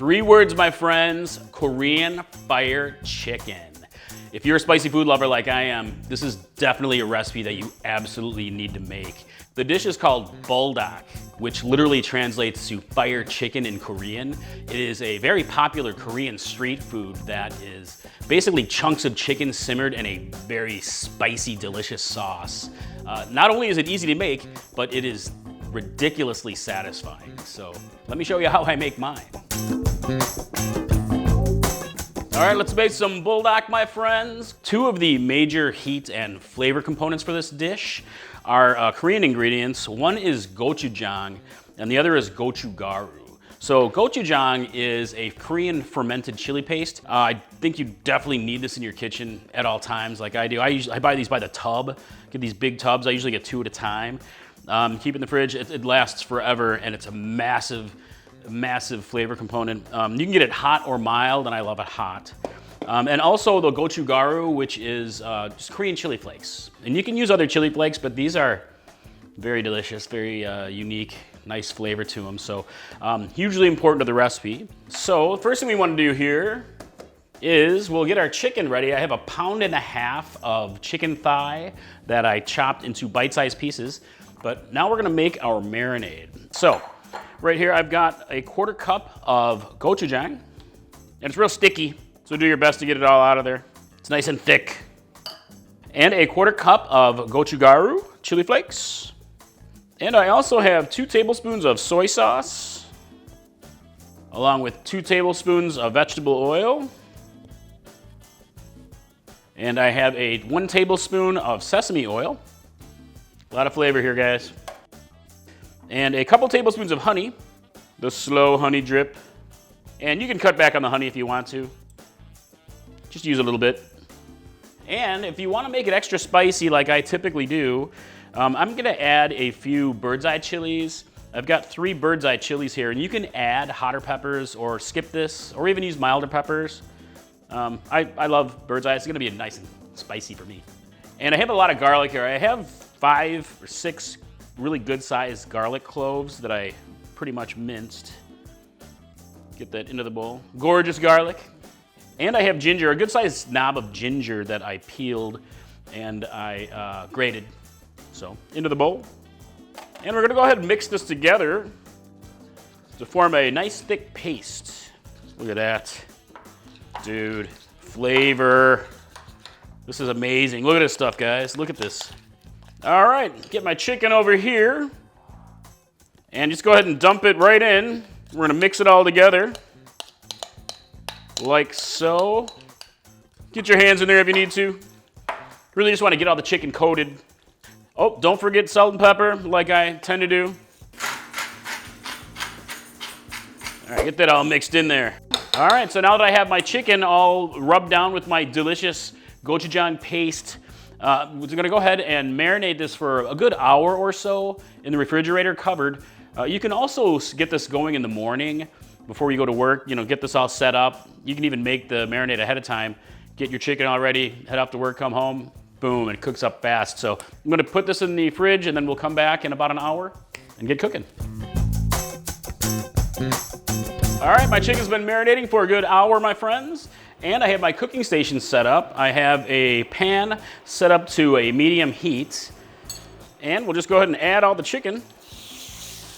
3 words, my friends: Korean fire chicken. If you're a spicy food lover like I am, this is definitely a recipe that you absolutely need to make. The dish is called Buldak, which literally translates to fire chicken in Korean. It is a very popular Korean street food that is basically chunks of chicken simmered in a very spicy, delicious sauce. Not only is it easy to make, but it is ridiculously satisfying. So let me show you how I make mine. All right, let's make some buldak, my friends. 2 of the major heat and flavor components for this dish are Korean ingredients. One is gochujang, and the other is gochugaru. So gochujang is a Korean fermented chili paste. I think you definitely need this in your kitchen at all times, like I do. I buy these by the tub. Get these big tubs. I usually get 2 at a time. Keep it in the fridge. It lasts forever, and it's a massive flavor component. You can get it hot or mild, and I love it hot. And also the gochugaru, which is just Korean chili flakes. And you can use other chili flakes, but these are very delicious, very unique, nice flavor to them. So hugely important to the recipe. So the first thing we want to do here is we'll get our chicken ready. I have 1.5 pounds of chicken thigh that I chopped into bite-sized pieces. But now we're gonna make our marinade. So right here I've got a 1/4 cup of gochujang, and it's real sticky, so do your best to get it all out of there. It's nice and thick. And a 1/4 cup of gochugaru chili flakes. And I also have 2 tablespoons of soy sauce, along with 2 tablespoons of vegetable oil. And I have 1 tablespoon of sesame oil. A lot of flavor here, guys. And a couple tablespoons of honey, the slow honey drip. And you can cut back on the honey if you want to. Just use a little bit. And if you want to make it extra spicy like I typically do, I'm gonna add a few bird's eye chilies. I've got 3 bird's eye chilies here, and you can add hotter peppers or skip this, or even use milder peppers. I love bird's eye. It's gonna be nice and spicy for me. And I have a lot of garlic here. I have 5 or 6 really good sized garlic cloves that I pretty much minced. Get that into the bowl. Gorgeous garlic. And I have ginger, a good sized knob of ginger that I peeled and I grated. So into the bowl. And we're gonna go ahead and mix this together to form a nice thick paste. Look at that. Dude, flavor. This is amazing. Look at this stuff, guys. Look at this. All right, get my chicken over here. And just go ahead and dump it right in. We're gonna mix it all together. Like so. Get your hands in there if you need to. Really just wanna get all the chicken coated. Oh, don't forget salt and pepper, like I tend to do. All right, get that all mixed in there. All right, so now that I have my chicken all rubbed down with my delicious gochujang paste, we're gonna go ahead and marinate this for a good hour or so in the refrigerator covered. You can also get this going in the morning before you go to work, get this all set up. You can even make the marinade ahead of time. Get your chicken all ready, head off to work, come home, boom, it cooks up fast. So I'm gonna put this in the fridge and then we'll come back in about an hour and get cooking. All right, my chicken's been marinating for a good hour, my friends. And I have my cooking station set up. I have a pan set up to a medium heat. And we'll just go ahead and add all the chicken. You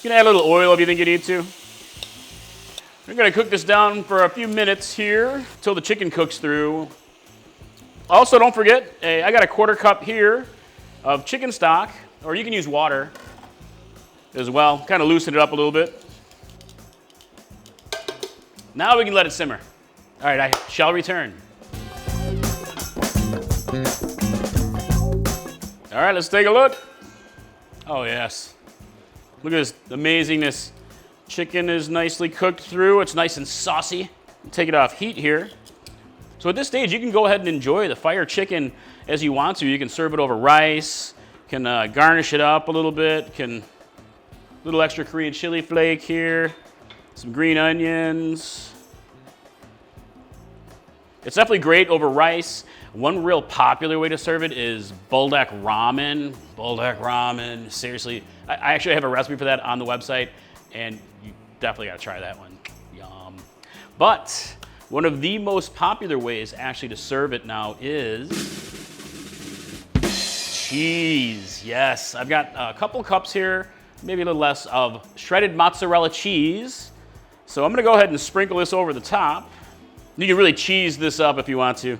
can add a little oil if you think you need to. We're gonna cook this down for a few minutes here until the chicken cooks through. Also, don't forget, I got a 1/4 cup here of chicken stock, or you can use water as well. Kind of loosen it up a little bit. Now we can let it simmer. All right, I shall return. All right, let's take a look. Oh yes, look at this amazingness. Chicken is nicely cooked through. It's nice and saucy. Take it off heat here. So at this stage, you can go ahead and enjoy the fire chicken as you want to. You can serve it over rice, can garnish it up a little bit, little extra Korean chili flake here, some green onions. It's definitely great over rice. One real popular way to serve it is Buldak ramen. Buldak ramen, seriously. I actually have a recipe for that on the website, and you definitely gotta try that one. Yum. But one of the most popular ways actually to serve it now is cheese. Yes, I've got a couple cups here, maybe a little less, of shredded mozzarella cheese. So I'm gonna go ahead and sprinkle this over the top. You can really cheese this up if you want to.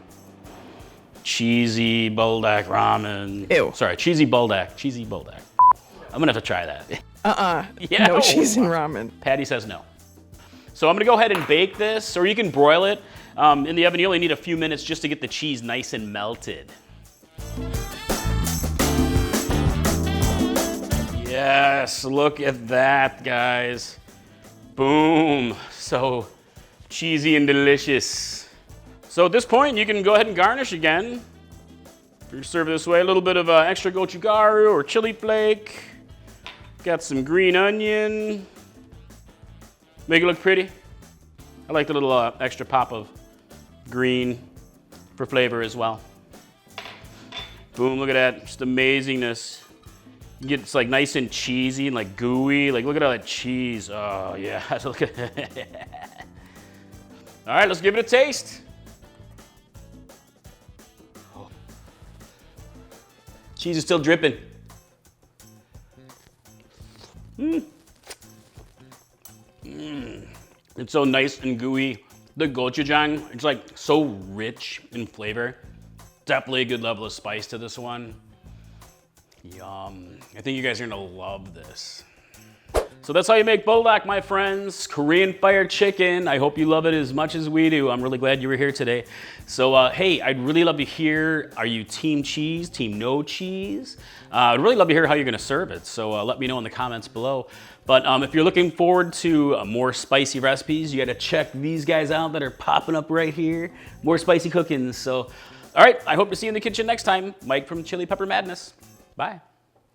Cheesy Buldak ramen. Ew. Sorry, cheesy Buldak. Cheesy Buldak. I'm gonna have to try that. Yeah, no cheese in ramen. Patty says no. So I'm gonna go ahead and bake this, or you can broil it. In the oven, you only need a few minutes just to get the cheese nice and melted. Yes, look at that, guys. Boom, so cheesy and delicious. So at this point, you can go ahead and garnish again. If you serve it this way, a little bit of extra gochugaru or chili flake. Got some green onion. Make it look pretty. I like the little extra pop of green for flavor as well. Boom, look at that, just amazingness. You get it's like nice and cheesy and like gooey. Like look at all that cheese. Oh yeah, look at that. All right, let's give it a taste. Oh. Cheese is still dripping. It's so nice and gooey. The gochujang, it's like so rich in flavor. Definitely a good level of spice to this one. Yum. I think you guys are gonna love this. So that's how you make Buldak, my friends. Korean fire chicken. I hope you love it as much as we do. I'm really glad you were here today. So hey, I'd really love to hear, are you team cheese, team no cheese? I'd really love to hear how you're gonna serve it. So let me know in the comments below. But if you're looking forward to more spicy recipes, you gotta check these guys out that are popping up right here. More spicy cooking. So, all right, I hope to see you in the kitchen next time. Mike from Chili Pepper Madness. Bye.